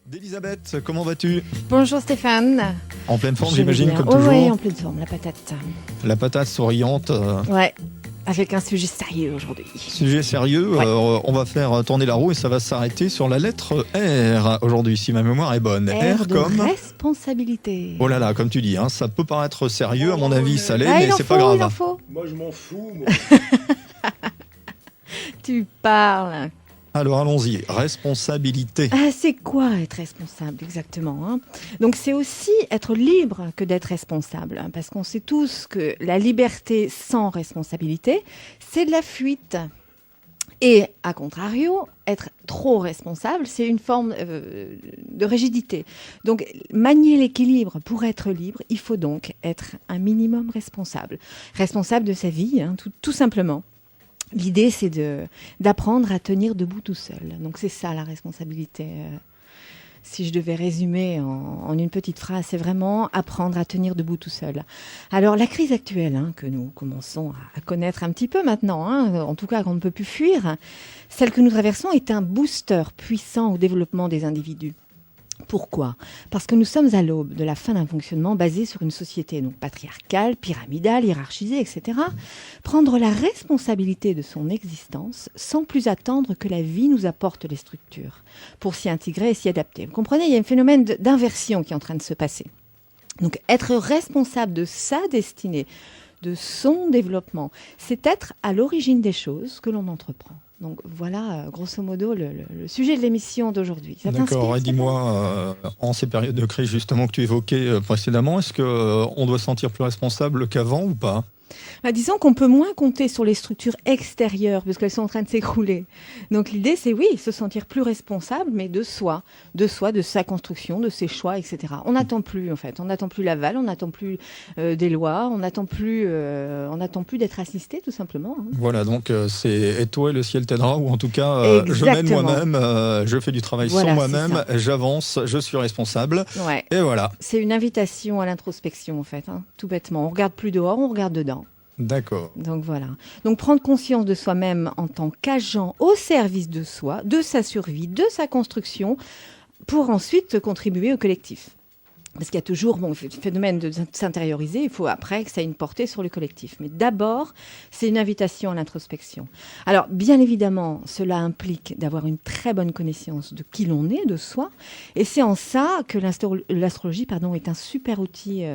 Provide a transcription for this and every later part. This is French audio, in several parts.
d'Elisabeth, comment vas-tu? Bonjour Stéphane. En pleine forme, Je vais j'imagine, bien. comme Oh, toujours. oui, en pleine forme, la patate. La patate souriante. Ouais, avec un sujet sérieux aujourd'hui. Sujet sérieux, Ouais. on va faire tourner la roue et ça va s'arrêter sur la lettre R aujourd'hui, si ma mémoire est bonne. R de comme... responsabilité. Oh là là, comme tu dis, hein, ça peut paraître sérieux, à mon avis ça l'est, Ah, mais il en c'est faut, pas il en grave. faut. Moi, je m'en fous. Moi. Tu parles. Alors allons-y, responsabilité. Ah, c'est quoi être responsable exactement, hein? Donc c'est aussi être libre que d'être responsable, hein, parce qu'on sait tous que la liberté sans responsabilité, c'est de la fuite. Et à contrario, être trop responsable, c'est une forme de rigidité. Donc manier l'équilibre pour être libre, il faut donc être un minimum responsable. Responsable de sa vie, hein, tout simplement. L'idée, c'est d'apprendre à tenir debout tout seul. Donc c'est ça la responsabilité. Si je devais résumer en une petite phrase, c'est vraiment apprendre à tenir debout tout seul. Alors la crise actuelle, hein, que nous commençons à connaître un petit peu maintenant, hein, en tout cas qu'on ne peut plus fuir, celle que nous traversons est un booster puissant au développement des individus. Pourquoi ? Parce que nous sommes à l'aube de la fin d'un fonctionnement basé sur une société donc patriarcale, pyramidale, hiérarchisée, etc. Prendre la responsabilité de son existence sans plus attendre que la vie nous apporte les structures pour s'y intégrer et s'y adapter. Vous comprenez, il y a un phénomène d'inversion qui est en train de se passer. Donc être responsable de sa destinée, de son développement, c'est être à l'origine des choses que l'on entreprend. Donc voilà, grosso modo, le sujet de l'émission d'aujourd'hui. Ça t'inspire, D'accord, et Stéphane ? dis-moi, en ces périodes de crise justement que tu évoquais précédemment, est-ce qu'on doit se sentir plus responsable qu'avant ou pas ? Disons qu'on peut moins compter sur les structures extérieures parce qu'elles sont en train de s'écrouler. Donc l'idée, c'est oui, se sentir plus responsable, mais de soi, de sa construction, de ses choix, etc. On n'attend plus, en fait. On n'attend plus l'aval, on n'attend plus des lois, on n'attend plus d'être assisté, tout simplement, hein. Voilà, donc c'est aide-toi et le ciel t'aidera, ou en tout cas, je mène Exactement. moi-même, je fais du travail Voilà, sur c'est moi-même, ça. j'avance, je suis responsable, Ouais. et voilà. C'est une invitation à l'introspection, en fait, hein, tout bêtement. On regarde plus dehors, on regarde dedans. D'accord. Donc voilà. Donc prendre conscience de soi-même en tant qu'agent au service de soi, de sa survie, de sa construction, pour ensuite contribuer au collectif. Parce qu'il y a toujours le phénomène de s'intérioriser, il faut après que ça ait une portée sur le collectif. Mais d'abord, c'est une invitation à l'introspection. Alors, bien évidemment, cela implique d'avoir une très bonne connaissance de qui l'on est, de soi. Et c'est en ça que l'astrologie est un super outil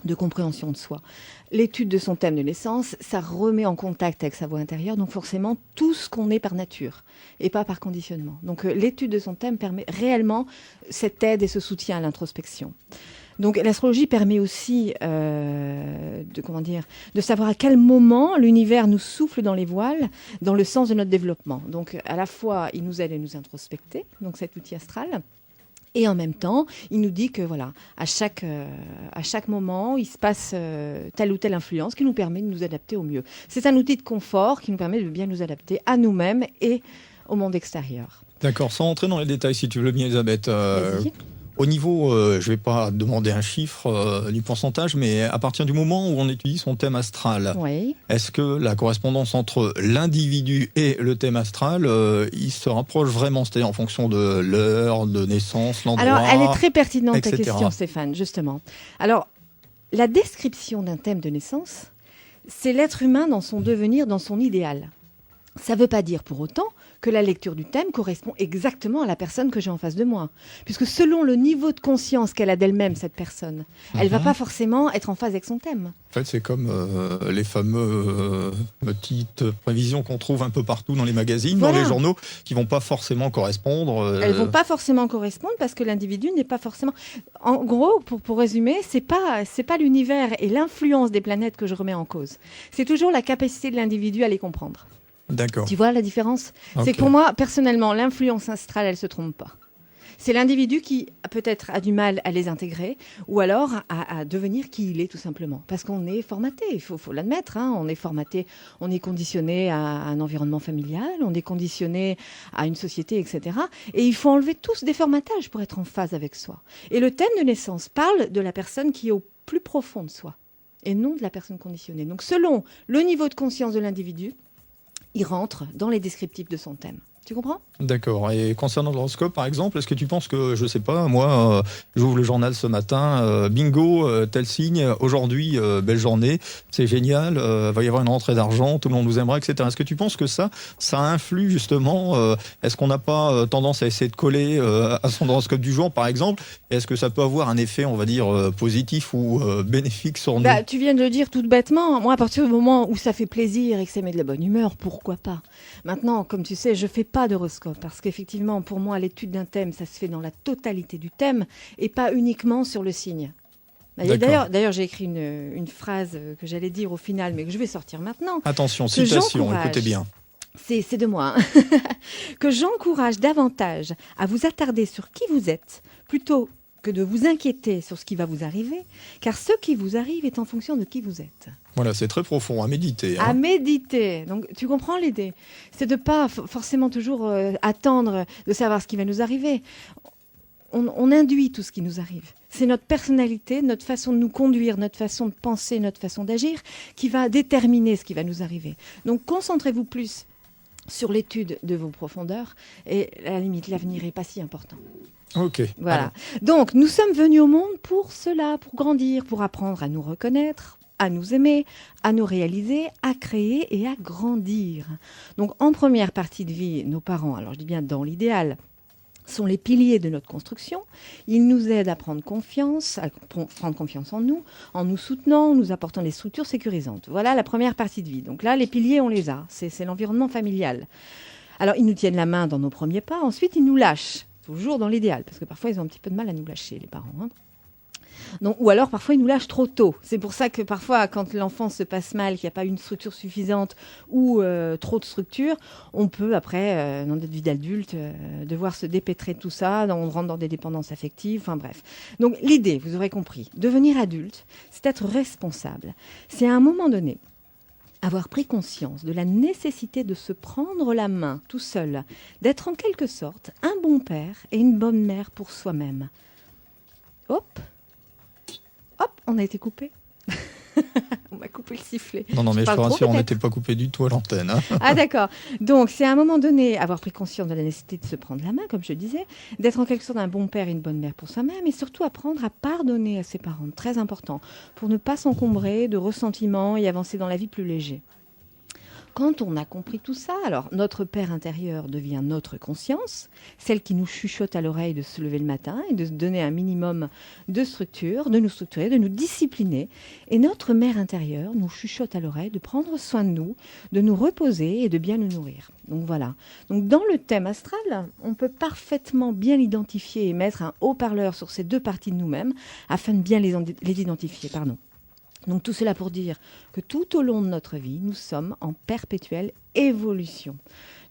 de compréhension de soi. L'étude de son thème de naissance, ça remet en contact avec sa voix intérieure, donc forcément tout ce qu'on est par nature et pas par conditionnement. Donc l'étude de son thème permet réellement cette aide et ce soutien à l'introspection. Donc l'astrologie permet aussi de savoir à quel moment l'univers nous souffle dans les voiles, dans le sens de notre développement. Donc à la fois, il nous aide à nous introspecter, donc cet outil astral. Et en même temps, il nous dit que voilà, à chaque moment, il se passe telle ou telle influence qui nous permet de nous adapter au mieux. C'est un outil de confort qui nous permet de bien nous adapter à nous-mêmes et au monde extérieur. D'accord, sans entrer dans les détails si tu veux bien, Elisabeth. Vas-y. Au niveau, je ne vais pas demander un chiffre du pourcentage, mais à partir du moment où on étudie son thème astral, Oui. est-ce que la correspondance entre l'individu et le thème astral, il se rapproche vraiment, c'est-à-dire en fonction de l'heure de naissance, l'endroit, Alors, elle est très pertinente ta etc. question, Stéphane, justement. Alors, la description d'un thème de naissance, c'est l'être humain dans son devenir, dans son idéal. Ça ne veut pas dire pour autant que la lecture du thème correspond exactement à la personne que j'ai en face de moi. Puisque selon le niveau de conscience qu'elle a d'elle-même, cette personne, elle ne va pas forcément être en phase avec son thème. En fait, c'est comme les fameuses petites prévisions qu'on trouve un peu partout dans les magazines, Voilà. dans les journaux, qui ne vont pas forcément correspondre. Elles ne vont pas forcément correspondre parce que l'individu n'est pas forcément... En gros, pour résumer, c'est pas l'univers et l'influence des planètes que je remets en cause. C'est toujours la capacité de l'individu à les comprendre. D'accord. Tu vois la différence ? Ok. C'est que pour moi, personnellement, l'influence astrale, elle ne se trompe pas. C'est l'individu qui peut-être a du mal à les intégrer ou alors à devenir qui il est tout simplement. Parce qu'on est formaté, il faut l'admettre, hein, on est formaté, on est conditionné à un environnement familial, on est conditionné à une société, etc. Et il faut enlever tous des formatages pour être en phase avec soi. Et le thème de naissance parle de la personne qui est au plus profond de soi et non de la personne conditionnée. Donc selon le niveau de conscience de l'individu, il rentre dans les descriptifs de son thème. Tu comprends ? D'accord. Et concernant l'horoscope, par exemple, est-ce que tu penses que, je sais pas, moi, j'ouvre le journal ce matin, bingo, tel signe, aujourd'hui, belle journée, c'est génial, va y avoir une rentrée d'argent, tout le monde nous aimera, etc. Est-ce que tu penses que ça influe justement est-ce qu'on n'a pas tendance à essayer de coller à son horoscope du jour, par exemple? Est-ce que ça peut avoir un effet, on va dire, positif ou bénéfique sur nous? Tu viens de le dire tout bêtement. Moi, à partir du moment où ça fait plaisir et que ça met de la bonne humeur, pourquoi pas ? Maintenant, comme tu sais, je fais pas d'horoscope parce qu'effectivement, pour moi, l'étude d'un thème, ça se fait dans la totalité du thème et pas uniquement sur le signe. D'ailleurs, j'ai écrit une phrase que j'allais dire au final, mais que je vais sortir maintenant. Attention, citation, écoutez bien. C'est de moi. Que j'encourage davantage à vous attarder sur qui vous êtes, plutôt que de vous inquiéter sur ce qui va vous arriver, car ce qui vous arrive est en fonction de qui vous êtes. Voilà, c'est très profond, à méditer. À méditer. Donc, tu comprends l'idée ? C'est de ne pas forcément toujours attendre de savoir ce qui va nous arriver. On induit tout ce qui nous arrive. C'est notre personnalité, notre façon de nous conduire, notre façon de penser, notre façon d'agir qui va déterminer ce qui va nous arriver. Donc, concentrez-vous plus sur l'étude de vos profondeurs et à la limite, l'avenir n'est pas si important. Ok. Voilà. Alors. Donc, nous sommes venus au monde pour cela, pour grandir, pour apprendre à nous reconnaître, à nous aimer, à nous réaliser, à créer et à grandir. Donc, en première partie de vie, nos parents, alors je dis bien dans l'idéal, sont les piliers de notre construction. Ils nous aident à prendre confiance en nous soutenant, en nous apportant des structures sécurisantes. Voilà la première partie de vie. Donc là, les piliers, on les a. C'est l'environnement familial. Alors, ils nous tiennent la main dans nos premiers pas. Ensuite, ils nous lâchent. Toujours dans l'idéal, parce que parfois, ils ont un petit peu de mal à nous lâcher, les parents. Donc, ou alors, parfois, ils nous lâchent trop tôt. C'est pour ça que parfois, quand l'enfant se passe mal, qu'il n'y a pas une structure suffisante ou trop de structure, on peut, après, dans notre vie d'adulte, devoir se dépêtrer de tout ça, on rentre dans des dépendances affectives, enfin bref. Donc, l'idée, vous aurez compris, devenir adulte, c'est être responsable. C'est à un moment donné avoir pris conscience de la nécessité de se prendre la main tout seul, d'être en quelque sorte un bon père et une bonne mère pour soi-même. Hop, on a été coupé. On m'a coupé le sifflet. Non, mais je te rassure, on n'était pas coupé du tout à l'antenne. Hein. Ah d'accord. Donc, c'est à un moment donné avoir pris conscience de la nécessité de se prendre la main, comme je disais, d'être en quelque sorte un bon père et une bonne mère pour soi-même, et surtout apprendre à pardonner à ses parents, très important, pour ne pas s'encombrer de ressentiments et avancer dans la vie plus léger. Quand on a compris tout ça, alors notre père intérieur devient notre conscience, celle qui nous chuchote à l'oreille de se lever le matin et de se donner un minimum de structure, de nous structurer, de nous discipliner. Et notre mère intérieure nous chuchote à l'oreille de prendre soin de nous reposer et de bien nous nourrir. Donc voilà. Donc dans le thème astral, on peut parfaitement bien l'identifier et mettre un haut-parleur sur ces deux parties de nous-mêmes afin de bien les identifier. Donc tout cela pour dire que tout au long de notre vie, nous sommes en perpétuelle évolution.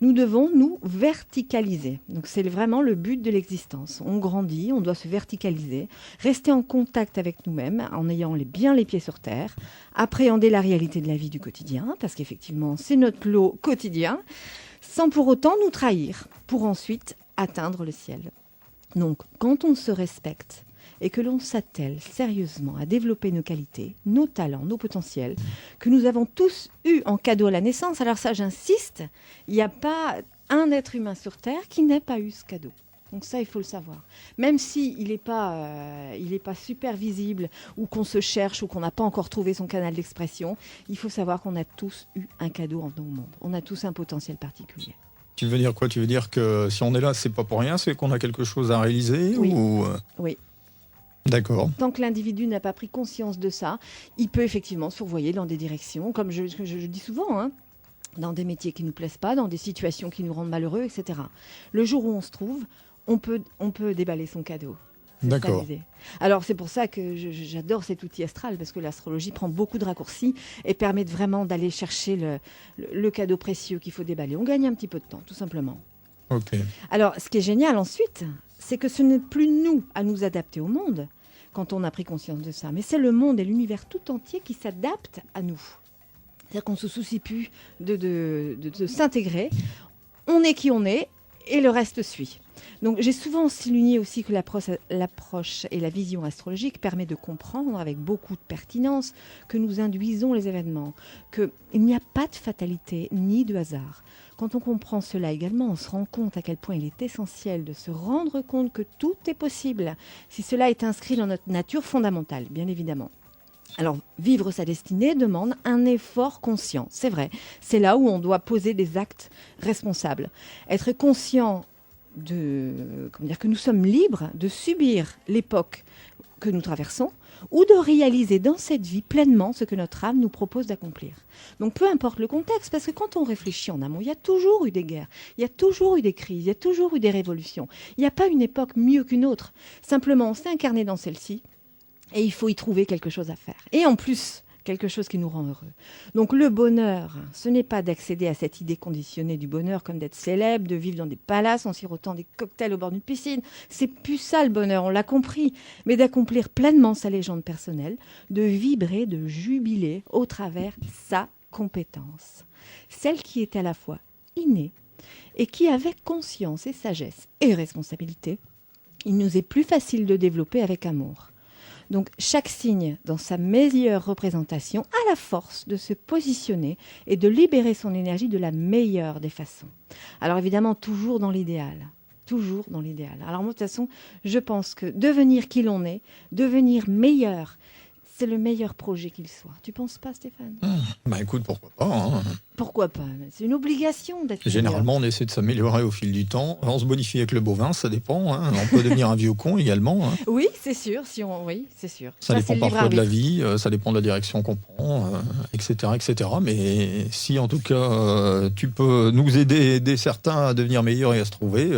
Nous devons nous verticaliser. Donc c'est vraiment le but de l'existence. On grandit, on doit se verticaliser, rester en contact avec nous-mêmes en ayant bien les pieds sur terre, appréhender la réalité de la vie du quotidien, parce qu'effectivement c'est notre lot quotidien, sans pour autant nous trahir, pour ensuite atteindre le ciel. Donc quand on se respecte, et que l'on s'attelle sérieusement à développer nos qualités, nos talents, nos potentiels, que nous avons tous eu en cadeau à la naissance. Alors ça, j'insiste, il n'y a pas un être humain sur Terre qui n'ait pas eu ce cadeau. Donc ça, il faut le savoir. Même s'il n'est pas super visible, ou qu'on se cherche, ou qu'on n'a pas encore trouvé son canal d'expression, il faut savoir qu'on a tous eu un cadeau en nos mondes. On a tous un potentiel particulier. Tu veux dire quoi ? Tu veux dire que si on est là, c'est pas pour rien, c'est qu'on a quelque chose à réaliser ? Oui. Ou... Oui. D'accord. Tant que l'individu n'a pas pris conscience de ça, il peut effectivement se fourvoyer dans des directions, comme je dis souvent, dans des métiers qui ne nous plaisent pas, dans des situations qui nous rendent malheureux, etc. Le jour où on se trouve, on peut déballer son cadeau. D'accord. Alors c'est pour ça que j'adore cet outil astral, parce que l'astrologie prend beaucoup de raccourcis et permet vraiment d'aller chercher le cadeau précieux qu'il faut déballer. On gagne un petit peu de temps, tout simplement. Ok. Alors ce qui est génial ensuite, c'est que ce n'est plus nous à nous adapter au monde, quand on a pris conscience de ça, mais c'est le monde et l'univers tout entier qui s'adaptent à nous. C'est-à-dire qu'on ne se soucie plus de s'intégrer, on est qui on est et le reste suit. Donc j'ai souvent souligné aussi que l'approche et la vision astrologique permet de comprendre avec beaucoup de pertinence que nous induisons les événements, qu'il n'y a pas de fatalité ni de hasard, Quand on comprend cela également, on se rend compte à quel point il est essentiel de se rendre compte que tout est possible si cela est inscrit dans notre nature fondamentale, bien évidemment. Alors, vivre sa destinée demande un effort conscient, c'est vrai. C'est là où on doit poser des actes responsables. Être conscient que nous sommes libres de subir l'époque que nous traversons ou de réaliser dans cette vie pleinement ce que notre âme nous propose d'accomplir. Donc peu importe le contexte, parce que quand on réfléchit en amont, il y a toujours eu des guerres, il y a toujours eu des crises, il y a toujours eu des révolutions. Il n'y a pas une époque mieux qu'une autre. Simplement, on s'est incarné dans celle-ci et il faut y trouver quelque chose à faire. Et en plus, quelque chose qui nous rend heureux. Donc le bonheur, ce n'est pas d'accéder à cette idée conditionnée du bonheur comme d'être célèbre, de vivre dans des palaces en sirotant des cocktails au bord d'une piscine. C'est plus ça le bonheur, on l'a compris. Mais d'accomplir pleinement sa légende personnelle, de vibrer, de jubiler au travers sa compétence. Celle qui est à la fois innée et qui, avec conscience et sagesse et responsabilité, il nous est plus facile de développer avec amour. Donc chaque signe dans sa meilleure représentation a la force de se positionner et de libérer son énergie de la meilleure des façons. Alors évidemment, toujours dans l'idéal. Toujours dans l'idéal. Alors moi, de toute façon, je pense que devenir qui l'on est, devenir meilleur, c'est le meilleur projet qu'il soit. Tu penses pas, Stéphane ? Bah écoute, pourquoi pas, hein. Pourquoi pas ? C'est une obligation d'être Généralement, on essaie de s'améliorer au fil du temps. On se bonifie avec le bovin, ça dépend, hein. On peut devenir un vieux con également, hein. Oui, c'est sûr. Oui, c'est sûr. Ça c'est dépend le libre parfois de la arbitre. vie, ça dépend de la direction qu'on prend, etc., etc. Mais si en tout cas tu peux nous aider certains à devenir meilleurs et à se trouver,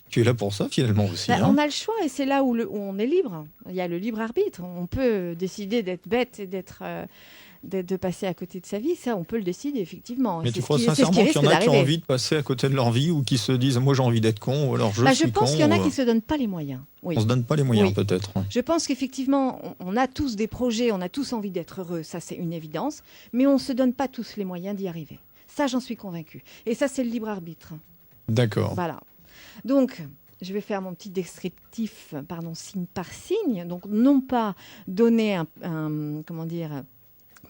tu es là pour ça finalement aussi, hein. On a le choix et c'est là où on est libre. Il y a le libre arbitre. On peut décider d'être bête et de passer à côté de sa vie. Ça, on peut le décider, effectivement. Mais C'est tu ce crois qui- c'est ce sincèrement qui qu'il y en risque a qui ont d'arriver. envie de passer à côté de leur vie ou qui se disent moi j'ai envie d'être con ou alors je Je suis con, pense qu'il y en a qui ne se donnent pas les moyens. Oui. on se donne pas les moyens Oui. peut-être. Je pense qu'effectivement, on a tous des projets, on a tous envie d'être heureux, ça c'est une évidence, mais on ne se donne pas tous les moyens d'y arriver. Ça, j'en suis convaincue. Et ça, c'est le libre arbitre. D'accord. Voilà. Donc, je vais faire mon petit descriptif, signe par signe. Donc, non pas donner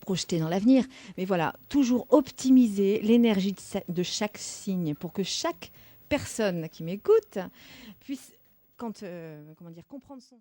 projeter dans l'avenir, mais voilà, toujours optimiser l'énergie de chaque signe pour que chaque personne qui m'écoute puisse comprendre son